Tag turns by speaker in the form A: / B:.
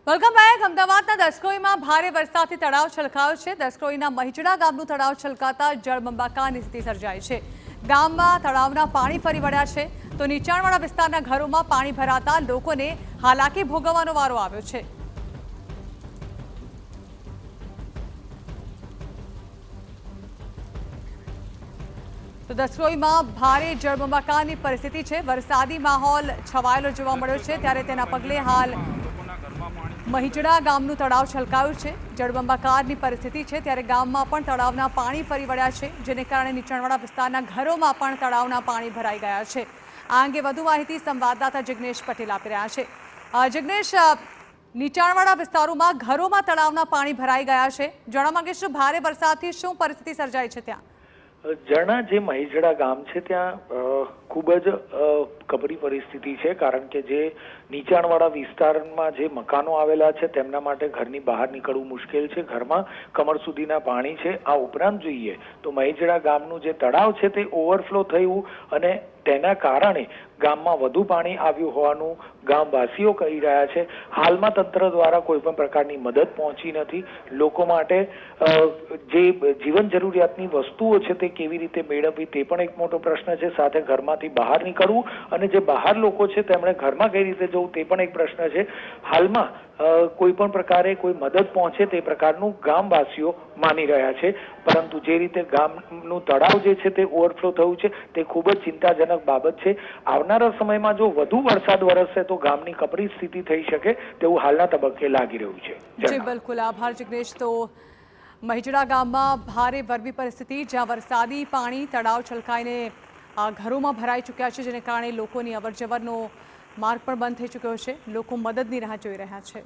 A: Welcome back. અમદાવાદના દસક્રોઈમાં ભારે વરસાદથી તળાવ છલકાયો છે। દસક્રોઈના મહિજડા ગામનું તળાવ છલકાતા જળબંબાકારની સ્થિતિ સર્જાઈ છે। ગામમાં તળાવના પાણી ફરી વળ્યા છે તો નીચાણવાળા વિસ્તારના ઘરોમાં પાણી ભરાતા લોકોને હાલાકી ભોગવવાનો વારો આવ્યો છે। તો દસક્રોઈમાં ભારે જળબંબાકારની પરિસ્થિતિ છે। વરસાદી માહોલ છવાયેલો જોવા મળ્યો છે, ત્યારે તેના પગલે હાલ મહિજડા ગામનું તળાવ છલકાયું છે। જળબંબાકારની પરિસ્થિતિ છે, ત્યારે ગામમાં પણ તળાવના પાણી ફરી વળ્યા છે, જેને કારણે નીચાણવાળા વિસ્તારના ઘરોમાં પણ તળાવના પાણી ભરાઈ ગયા છે। આ અંગે વધુ માહિતી સંવાદદાતા જિગ્નેશ પટેલ આપી રહ્યા છે। જિગ્નેશ, નીચાણવાળા વિસ્તારોમાં ઘરોમાં તળાવના પાણી ભરાઈ ગયા છે, જણાવવા માંગીશું ભારે વરસાદથી શું પરિસ્થિતિ સર્જાઈ છે ત્યાં?
B: ઝરણા જે મહિજડા ગામ છે ત્યાં ખૂબ જ કપરી પરિસ્થિતિ છે, કારણ કે જે નીચાણવાળા વિસ્તારમાં જે મકાનો આવેલા છે તેમના માટે ઘરની બહાર નીકળવું મુશ્કેલ છે। ઘરમાં કમર સુધીના પાણી છે। આ ઉપરાંત જોઈએ તો મહિજડા ગામનું જે તળાવ છે તે ઓવરફ્લો થયું અને તેના કારણે ગામમાં વધુ પાણી આવ્યું હોવાનું ગામવાસીઓ કહી રહ્યા છે। હાલમાં તંત્ર દ્વારા કોઈ પણ પ્રકારની મદદ પહોંચી નથી। લોકો માટે જે જીવન જરૂરિયાતની વસ્તુઓ છે તે કેવી રીતે મેળવવી તે પણ એક મોટો પ્રશ્ન છે। સાથે ઘરમાંથી બહાર નીકળવું અને જે બહાર લોકો છે તેમણે ઘરમાં કઈ રીતે જવું તે પણ એક પ્રશ્ન છે। હાલમાં કોઈ પણ પ્રકારે કોઈ મદદ પહોંચે તે પ્રકારનું ગામવાસીઓ માની રહ્યા છે, પરંતુ જે રીતે ગામનું તળાવ જે છે તે ઓવરફ્લો થયું છે તે ખૂબ જ ચિંતાજનક બાબત છે। આવનારા સમયમાં જો વધુ વરસાદ વરસશે તો ગામની કપરી સ્થિતિ થઈ શકે તેવું હાલના તબક્કે લાગી રહ્યું છે।
A: જી બિલકુલ, આભાર જિગ્નેશ। તો મહિજડા ગામમાં ભારે વરવી પરિસ્થિતિ, જ્યાં વરસાદી પાણી તળાવ છલકાઈને ઘરોમાં ભરાઈ ચૂક્યા છે, જેને કારણે લોકોની અવરજવરનો માર્ગ પણ બંધ થઈ ચૂક્યો છે। લોકો મદદની રાહ જોઈ રહ્યા છે।